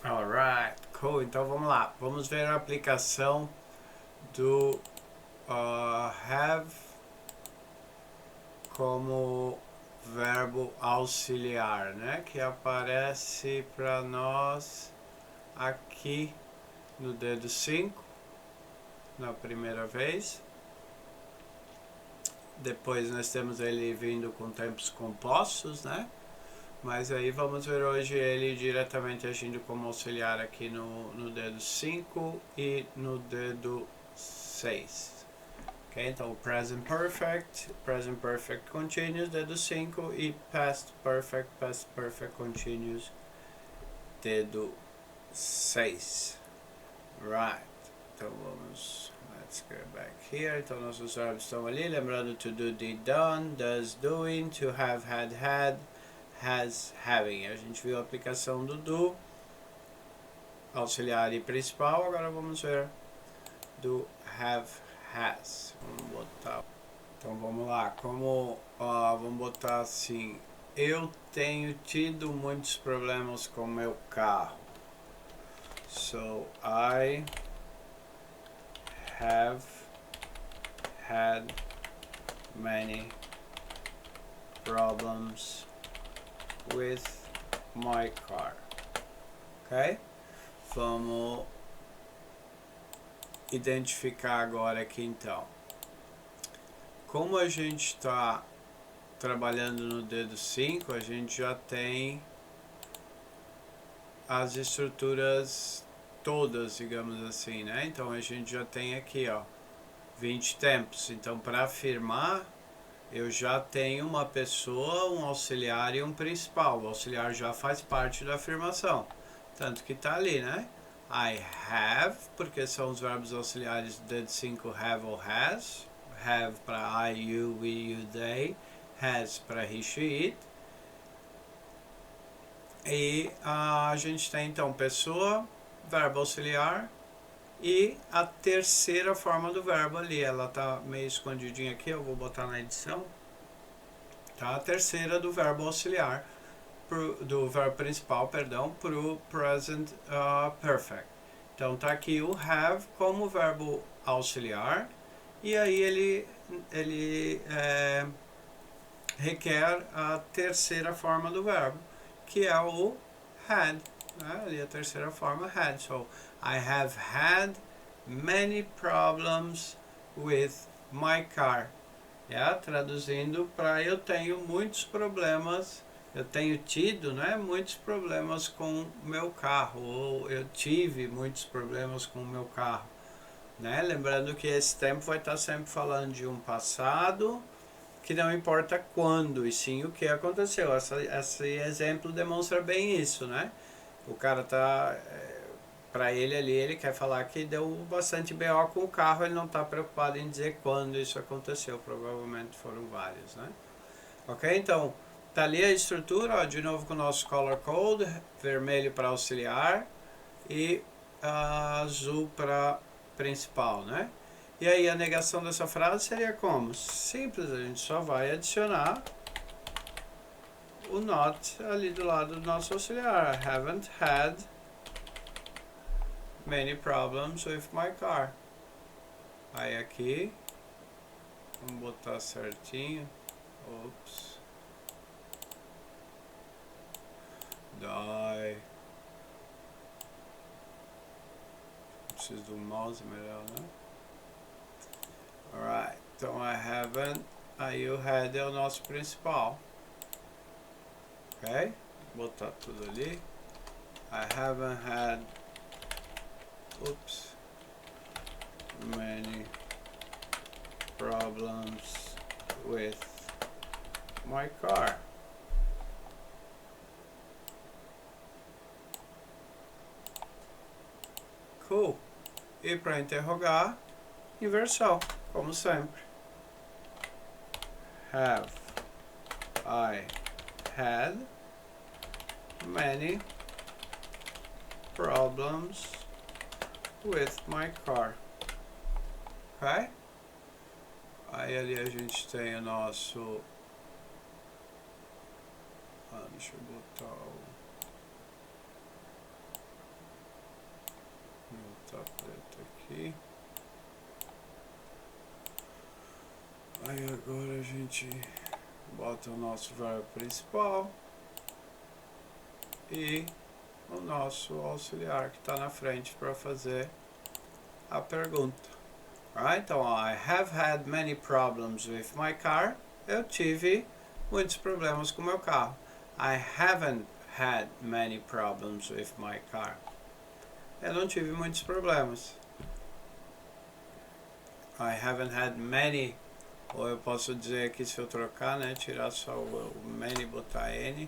Alright, cool. Então vamos lá. Vamos ver a aplicação do have como verbo auxiliar, né? Que aparece para nós aqui no dedo 5, na primeira vez. Depois nós temos ele vindo com tempos compostos, né? Mas aí vamos ver hoje ele diretamente agindo como auxiliar aqui no dedo 5 e no dedo 6. Ok, então present perfect continuous, dedo 5 e past perfect continuous, dedo 6. Right, então vamos, let's go back here. Então nossos verbos estão ali, lembrando to do, did, done, does, doing, to have, had, has, having. A gente viu a aplicação do do, auxiliar e principal. Agora vamos ver do have, has. Vamos botar. Então vamos lá. Como vamos botar assim: eu tenho tido muitos problemas com meu carro. So I have had many problems with my car. Ok? Vamos identificar agora aqui então. Como a gente está trabalhando no dedo 5, a gente já tem as estruturas todas, digamos assim, né? Então a gente já tem aqui, ó, 20 tempos. Então para afirmar, eu já tenho uma pessoa, um auxiliar e um principal. O auxiliar já faz parte da afirmação. Tanto que tá ali, né? I have, porque são os verbos auxiliares do dedo 5, have ou has. Have para I, you, we, you, they. Has para he, she, it. E a gente tem então pessoa, verbo auxiliar e a terceira forma do verbo ali. Ela tá meio escondidinha aqui, eu vou botar na edição. Tá? A terceira do verbo auxiliar, do verbo principal, perdão, para o present perfect. Então tá aqui o have como verbo auxiliar e aí ele requer a terceira forma do verbo, que é o had. Né? Ali a terceira forma, had. So, I have had many problems with my car. Traduzindo para eu tenho muitos problemas, eu tenho tido, né, muitos problemas com o meu carro, ou eu tive muitos problemas com o meu carro. Né? Lembrando que esse tempo vai estar sempre falando de um passado, que não importa quando, e sim o que aconteceu. Esse exemplo demonstra bem isso, né? O cara tá, para ele ali, ele quer falar que deu bastante BO com o carro, ele não está preocupado em dizer quando isso aconteceu, provavelmente foram vários, né? Ok, então tá ali a estrutura, ó, de novo com o nosso color code, vermelho para auxiliar e azul para principal, né? E aí a negação dessa frase seria como? Simples, a gente só vai adicionar o not ali do lado do nosso auxiliar. I haven't had many problems with my car. Aí aqui, vamos botar certinho. Ops. Die. Preciso do mouse melhor, né? Alright, então I haven't. Aí o had é o nosso principal. Ok? Vou botar tudo ali. I haven't had. Oops. Many problems with my car. Cool. E para interrogar, inversão, como sempre. Have I had many problems with my car? Ok? Aí ali a gente tem o nosso... deixa eu botar o... Aí agora a gente bota o nosso verbo principal e o nosso auxiliar que está na frente para fazer a pergunta. Right? Então, I have had many problems with my car. Eu tive muitos problemas com meu carro. I haven't had many problems with my car. Eu não tive muitos problemas. I haven't had many. Ou eu posso dizer aqui, se eu trocar, né, tirar só o many e botar any,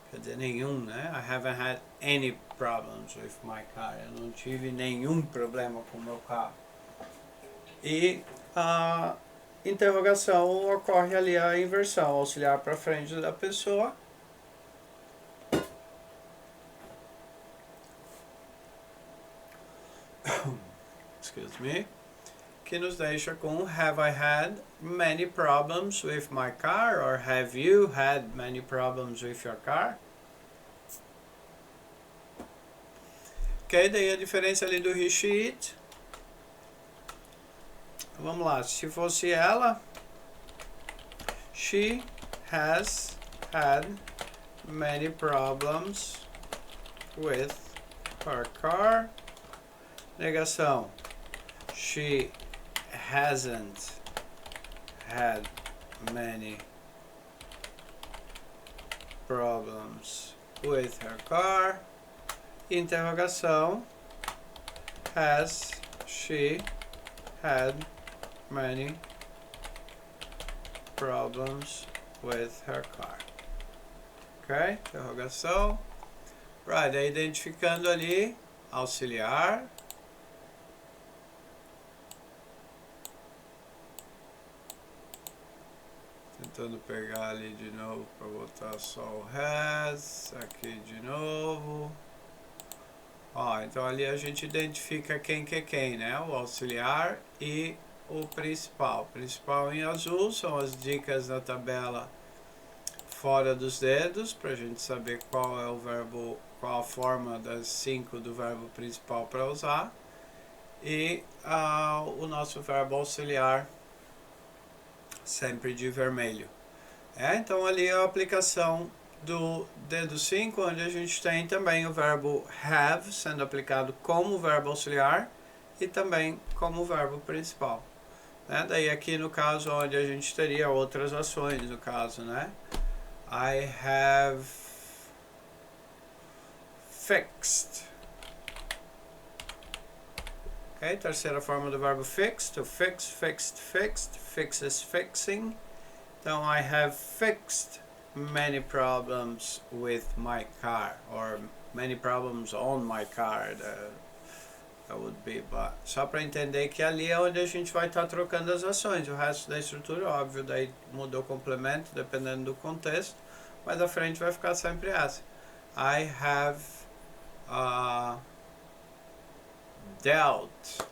quer dizer nenhum, né? I haven't had any problems with my car. Eu não tive nenhum problema com o meu carro. E a interrogação ocorre ali a inversão, auxiliar para frente da pessoa. Excuse me. Que nos deixa com have I had many problems with my car? Or have you had many problems with your car? Ok, daí a diferença ali do he, she, it. Vamos lá, se fosse ela, she has had many problems with her car. Negação, she hasn't had many problems with her car. Interrogação, has she had many problems with her car? Ok? Interrogação. Right, aí identificando ali, auxiliar. Tentando pegar ali de novo para botar só o has, aqui de novo. Ó, então ali a gente identifica quem que é quem, né? O auxiliar e o principal. O principal em azul são as dicas da tabela fora dos dedos, para a gente saber qual é o verbo, qual a forma das 5 do verbo principal para usar. E o nosso verbo auxiliar sempre de vermelho. Então ali é a aplicação do dedo 5, onde a gente tem também o verbo have sendo aplicado como verbo auxiliar e também como verbo principal. Daí aqui no caso onde a gente teria outras ações, no caso, né? I have fixed. Ok, terceira forma do verbo fix, to fix, fixed, fixed, fixes, fixing. Então, I have fixed many problems with my car, or many problems on my car, that would be, but só para entender que ali é onde a gente vai estar trocando as ações. O resto da estrutura, óbvio, daí muda o complemento, dependendo do contexto, mas a frente vai ficar sempre essa. I have dealt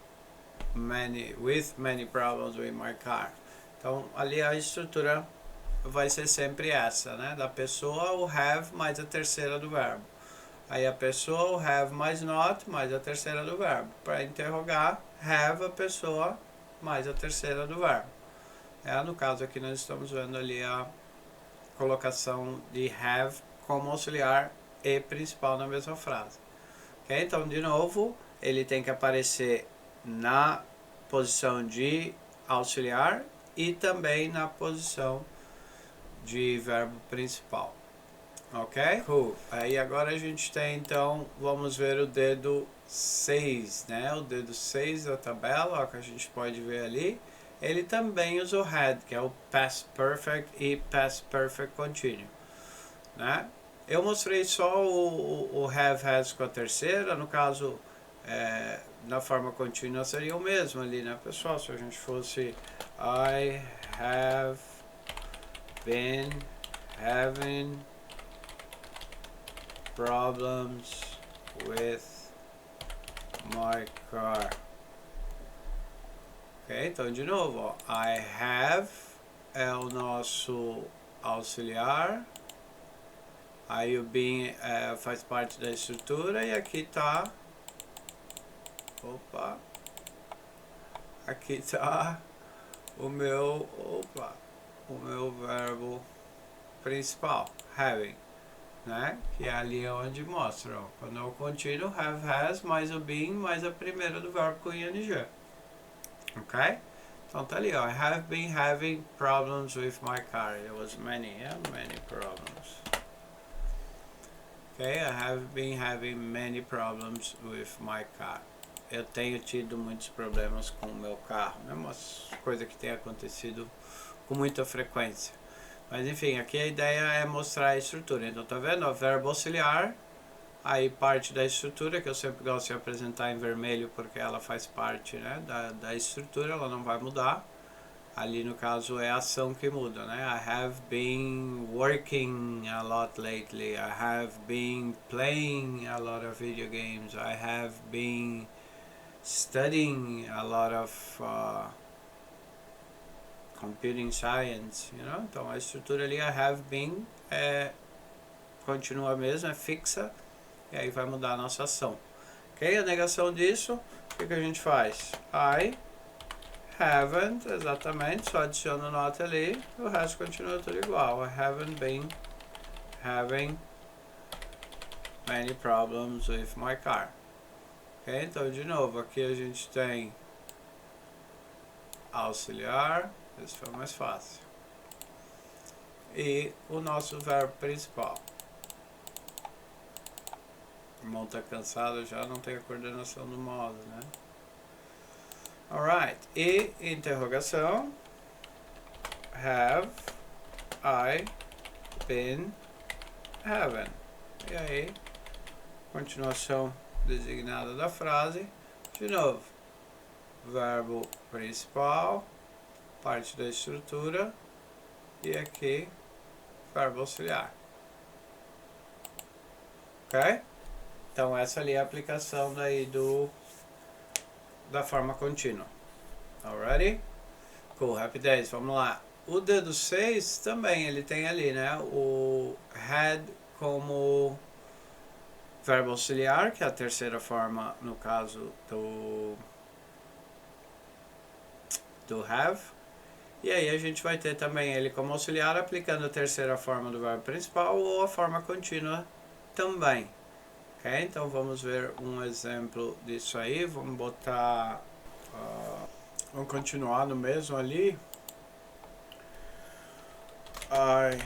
with many problems with my car. Então, ali a estrutura vai ser sempre essa, né? Da pessoa, o have mais a terceira do verbo. Aí a pessoa, o have mais not, mais a terceira do verbo. Para interrogar, have a pessoa mais a terceira do verbo. No caso aqui nós estamos vendo ali a colocação de have como auxiliar e principal na mesma frase. Okay? Então, de novo, ele tem que aparecer na posição de auxiliar e também na posição de verbo principal. Ok? Cool. Aí agora a gente tem, então, vamos ver o dedo 6, né? O dedo 6 da tabela, ó, que a gente pode ver ali. Ele também usa o had, que é o past perfect e past perfect continuo, né? Eu mostrei só o have, has com a terceira, no caso, na forma contínua seria o mesmo ali, né, pessoal? Se a gente fosse I have been having problems with my car. Ok, então de novo, ó, I have é o nosso auxiliar. Aí o been faz parte da estrutura e aqui tá, aqui tá o meu verbo principal, having, né? Que é ali onde mostra, ó, quando eu contínuo, have, has, mais o been, mais a primeira do verbo com ing. Ok? Então tá ali, ó. I have been having problems with my car. There was many problems. Ok? I have been having many problems with my car. Eu tenho tido muitos problemas com o meu carro. Não é uma coisa que tem acontecido com muita frequência. Mas enfim, aqui a ideia é mostrar a estrutura. Então tá vendo? O verbo auxiliar. Aí parte da estrutura, que eu sempre gosto de apresentar em vermelho, porque ela faz parte, né, da estrutura, ela não vai mudar. Ali no caso é a ação que muda, né? I have been working a lot lately. I have been playing a lot of video games. I have been studying a lot of computing science, you know? Então a estrutura ali, I have been, continua a mesma, é fixa. E aí vai mudar a nossa ação. Ok? A negação disso, o que a gente faz? I haven't, exatamente, só adiciono nota ali, o resto continua tudo igual. I haven't been having many problems with my car. Ok? Então, de novo, aqui a gente tem auxiliar, esse foi mais fácil. E o nosso verbo principal. O irmão tá cansado já, não tem a coordenação do mouse, né? Alright, e interrogação. Have I been having? E aí, continuação designada da frase. De novo, verbo principal, parte da estrutura. E aqui, verbo auxiliar. Ok? Então essa ali é a aplicação daí da forma contínua. Alrighty? Cool, rapidez, vamos lá. O dedo 6 também, ele tem ali, né? O had como verbo auxiliar, que é a terceira forma, no caso, do have. E aí a gente vai ter também ele como auxiliar, aplicando a terceira forma do verbo principal ou a forma contínua também. Ok? Então vamos ver um exemplo disso aí. Vamos botar... vamos continuar no mesmo ali. I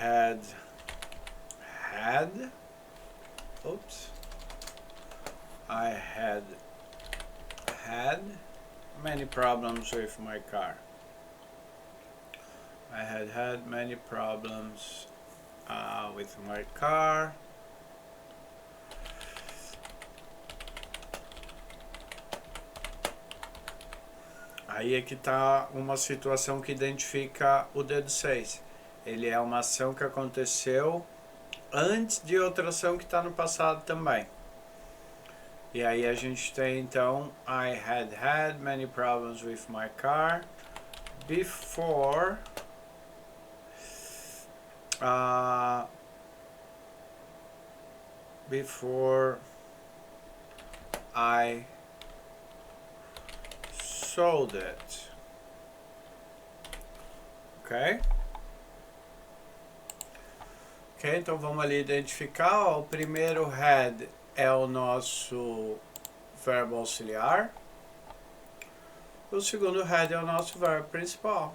had many problems with my car. I had many problems with my car. Aí é que está uma situação que identifica o dedo 6. Ele é uma ação que aconteceu antes de outra ação que está no passado também. E aí a gente tem então I had many problems with my car before I sold it. Ok? Ok, então vamos ali identificar. Ó, o primeiro had é o nosso verbo auxiliar. O segundo had é o nosso verbo principal.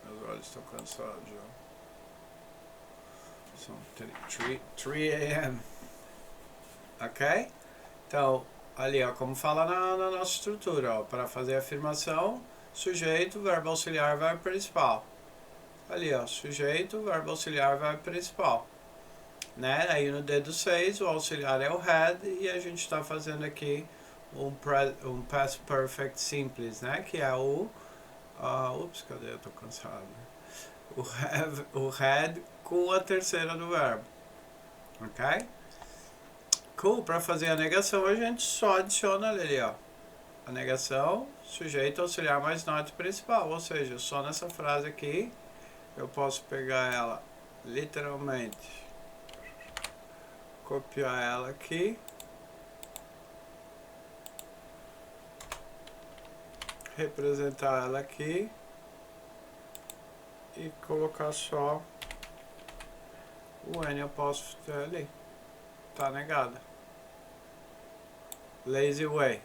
Meus olhos estão cansados já. São 3 a.m. Ok? Então, ali, ó, como fala na nossa estrutura, ó, para fazer a afirmação, sujeito, verbo auxiliar, verbo principal. Ali, ó, sujeito, verbo auxiliar, verbo principal. Né? Aí no dedo 6, o auxiliar é o had e a gente está fazendo aqui um past perfect simples, né? Que é o... cadê? Eu tô cansado. O had com a terceira do verbo. Ok? Cool, para fazer a negação a gente só adiciona ali, ó. A negação, sujeito, auxiliar mais not principal. Ou seja, só nessa frase aqui eu posso pegar ela literalmente, copiar ela aqui representar ela aqui e colocar só o N apóstrofo ali. Tá negada. Lazy way.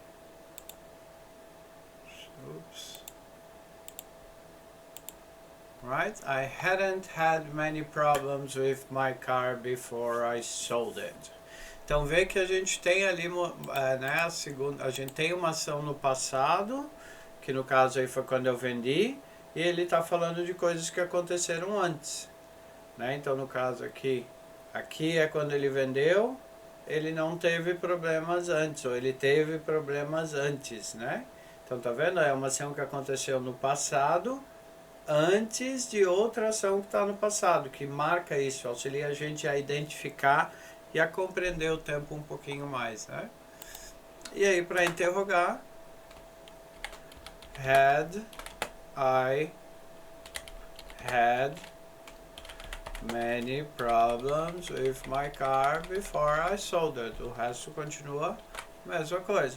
Oops. Right? I hadn't had many problems with my car before I sold it. Então vê que a gente tem ali, né, a gente tem uma ação no passado, que no caso aí foi quando eu vendi, e ele está falando de coisas que aconteceram antes, né? Então no caso aqui é quando ele vendeu, ele não teve problemas antes, ou ele teve problemas antes, né? Então tá vendo? É uma ação que aconteceu no passado, antes de outra ação que está no passado, que marca isso, auxilia a gente a identificar e a compreender o tempo um pouquinho mais, né? E aí, para interrogar, I had many problems with my car before I sold it. O resto continua a mesma coisa.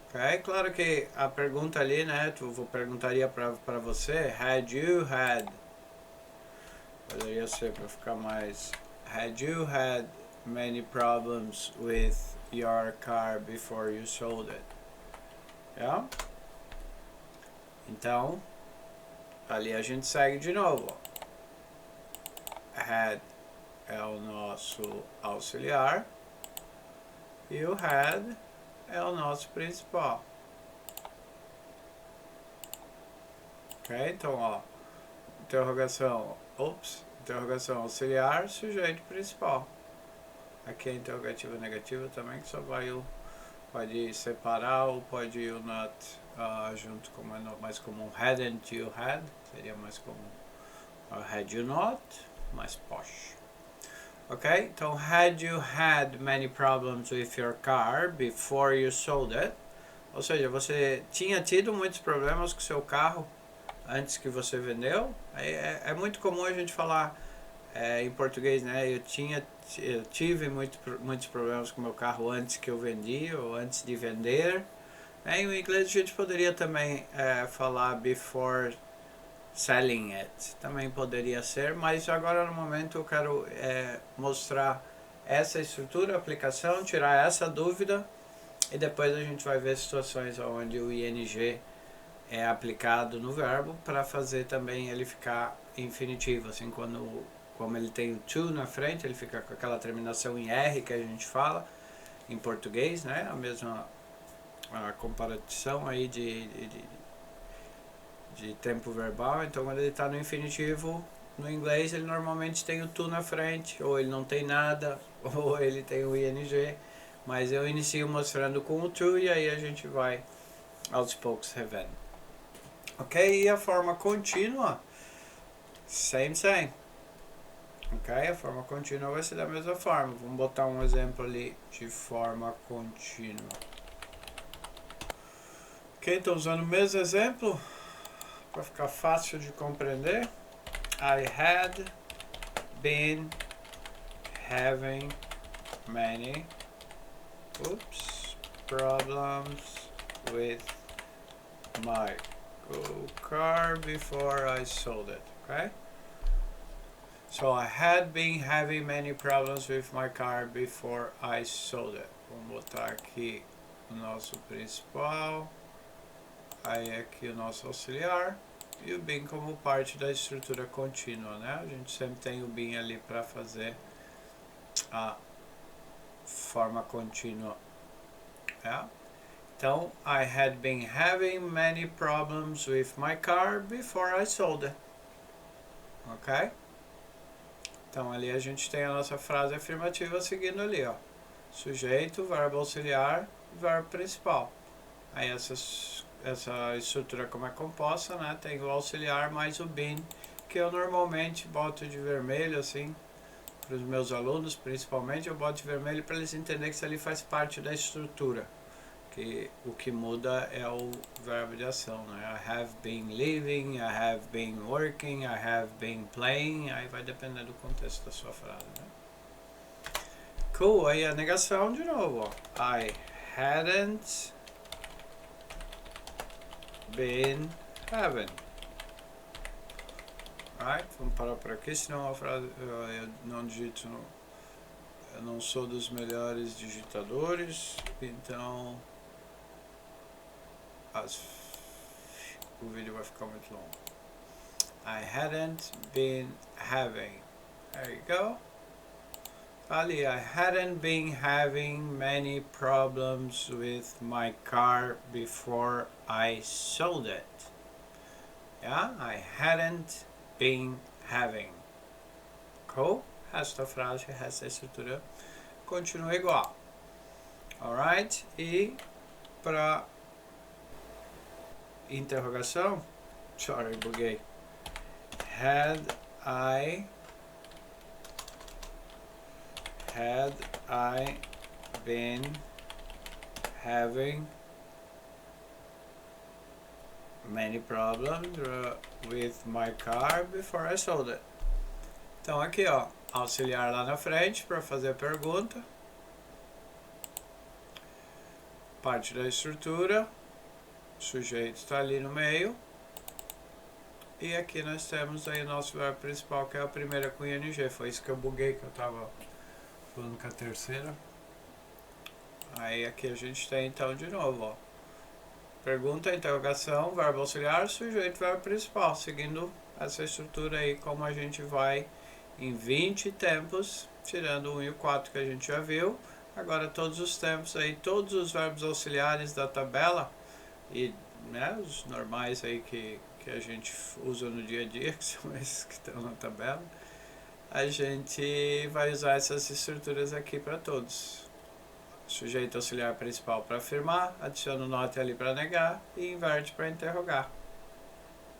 Ok? Claro que a pergunta ali, né? Perguntaria para você, had you had? Poderia ser para ficar mais... Had you had many problems with your car before you sold it? Yeah? Então, ali a gente segue de novo. Had é o nosso auxiliar e o had é o nosso principal. Ok? Então, ó, interrogação auxiliar, sujeito principal. Aqui é interrogativa negativa também, que só vai pode separar ou pode ir o not junto com mais comum. Hadn't you had seria mais comum. Had you not, mais posh. Ok? Então, had you had many problems with your car before you sold it? Ou seja, você tinha tido muitos problemas com seu carro antes que você vendeu? É muito comum a gente falar em português, né? Eu tive muitos problemas com meu carro antes que eu vendi ou antes de vender. Em inglês a gente poderia também falar before selling it. Também poderia ser, mas agora no momento eu quero mostrar essa estrutura, aplicação, tirar essa dúvida e depois a gente vai ver situações onde o ing é aplicado no verbo para fazer também ele ficar infinitivo, assim, como ele tem o to na frente, ele fica com aquela terminação em R que a gente fala em português, né? A mesma comparação aí de tempo verbal. Então quando ele está no infinitivo, no inglês ele normalmente tem o to na frente, ou ele não tem nada, ou ele tem o ing, mas eu inicio mostrando com o to e aí a gente vai aos poucos revendo. Ok? E a forma contínua, same. Ok? A forma contínua vai ser da mesma forma. Vamos botar um exemplo ali de forma contínua. Ok? Então usando o mesmo exemplo, para ficar fácil de compreender. I had been having many problems with my car before I sold it. Okay? So I had been having many problems with my car before I sold it. Vamos botar aqui o nosso principal. Aí aqui o nosso auxiliar. E o been como parte da estrutura contínua, né? A gente sempre tem o been ali para fazer a forma contínua. Yeah? Então, I had been having many problems with my car before I sold it. Ok? Então, ali a gente tem a nossa frase afirmativa seguindo ali, ó. Sujeito, verbo auxiliar, verbo principal. Aí essa estrutura como é composta, né? Tem o auxiliar mais o been, que eu normalmente boto de vermelho, assim, para os meus alunos, principalmente, eu boto de vermelho para eles entenderem que isso ali faz parte da estrutura. Que o que muda é o verbo de ação, né? I have been living, I have been working, I have been playing. Aí vai depender do contexto da sua frase, né? Cool, aí a negação de novo, ó. I hadn't been having. Right? Vamos parar por aqui, senão a frase eu não digito, eu não sou dos melhores digitadores, então o vídeo vai ficar muito longo. I hadn't been having. There you go. Ali, I hadn't been having many problems with my car before I sold it. Yeah, I hadn't been having. Cool? Resto da frase, resto da estrutura continua igual. Alright? E para interrogação, sorry, buguei. Had I been having many problems with my car before I sold it. Então aqui, ó, auxiliar lá na frente para fazer a pergunta. Parte da estrutura. O sujeito está ali no meio. E aqui nós temos aí o nosso verbo principal, que é a primeira com ing. Foi isso que eu buguei, que eu estava falando com a terceira. Aí aqui a gente tem então de novo, ó. Pergunta, interrogação, verbo auxiliar, sujeito, verbo principal. Seguindo essa estrutura aí, como a gente vai em 20 tempos, tirando o 1 e o 4 que a gente já viu. Agora todos os tempos aí, todos os verbos auxiliares da tabela e, né, os normais aí que a gente usa no dia a dia, que são esses que estão na tabela, a gente vai usar essas estruturas aqui para todos. Sujeito auxiliar principal para afirmar, adiciona o not ali para negar e inverte para interrogar.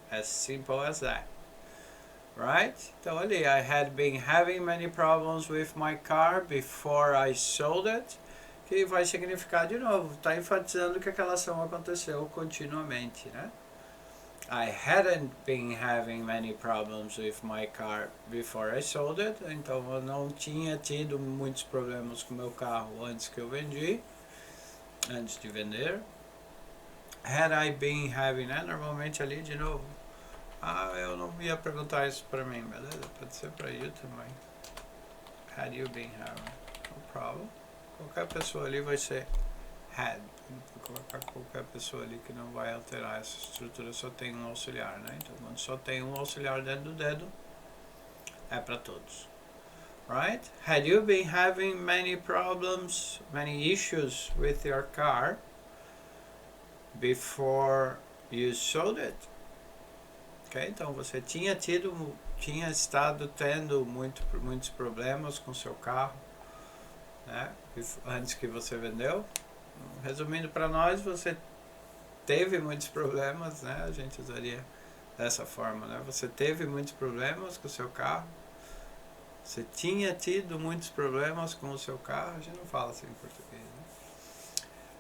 As simple as that. Right? Então ali, I had been having many problems with my car before I sold it, que vai significar de novo, está enfatizando que aquela ação aconteceu continuamente, né? I hadn't been having many problems with my car before I sold it. Então eu não tinha tido muitos problemas com meu carro antes que eu vendi, antes de vender. Had I been having, né? Normalmente ali de novo. Eu não ia perguntar isso pra mim, beleza? Pode ser pra you também. Had you been having? No problem. Qualquer pessoa ali vai ser had. Vou colocar qualquer pessoa ali que não vai alterar essa estrutura, só tem um auxiliar, né? Então quando só tem um auxiliar dentro do dedo, é para todos. Right? Had you been having many problems, many issues with your car before you sold it? Ok? Então você tinha estado tendo muitos problemas com seu carro, né? Antes que você vendeu. Resumindo para nós, você teve muitos problemas, né? A gente usaria dessa forma, né? Você teve muitos problemas com o seu carro. Você tinha tido muitos problemas com o seu carro. A gente não fala assim em português, né?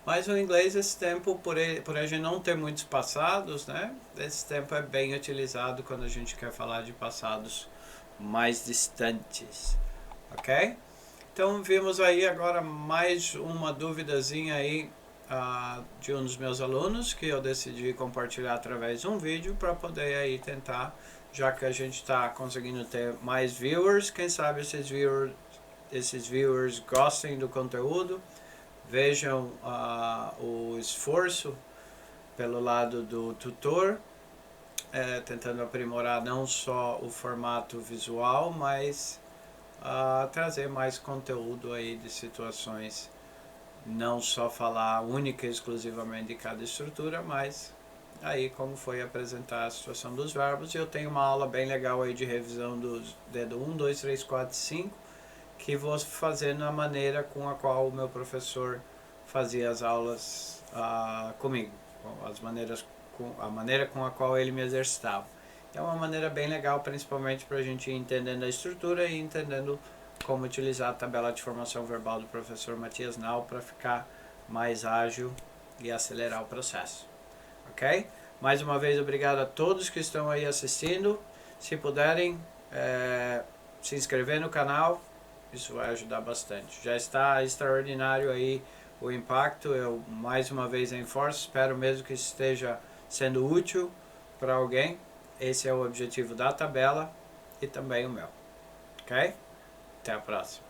Mas no inglês esse tempo, por a gente não ter muitos passados, né? Esse tempo é bem utilizado quando a gente quer falar de passados mais distantes, ok? Então vimos aí agora mais uma duvidazinha aí de um dos meus alunos, que eu decidi compartilhar através de um vídeo para poder aí tentar, já que a gente está conseguindo ter mais viewers, quem sabe esses viewers gostem do conteúdo, vejam o esforço pelo lado do tutor, tentando aprimorar não só o formato visual, mas trazer mais conteúdo aí de situações, não só falar única e exclusivamente de cada estrutura, mas aí como foi apresentar a situação dos verbos. E eu tenho uma aula bem legal aí de revisão dos dedo 1, 2, 3, 4, 5, que vou fazer na maneira com a qual o meu professor fazia as aulas comigo, a maneira com a qual ele me exercitava. É uma maneira bem legal, principalmente para a gente ir entendendo a estrutura e entendendo como utilizar a tabela de formação verbal do professor Matias Nau para ficar mais ágil e acelerar o processo. Ok? Mais uma vez, obrigado a todos que estão aí assistindo. Se puderem se inscrever no canal, isso vai ajudar bastante. Já está extraordinário aí o impacto. Eu mais uma vez reforço, espero mesmo que esteja sendo útil para alguém. Esse é o objetivo da tabela e também o meu. Ok? Até a próxima.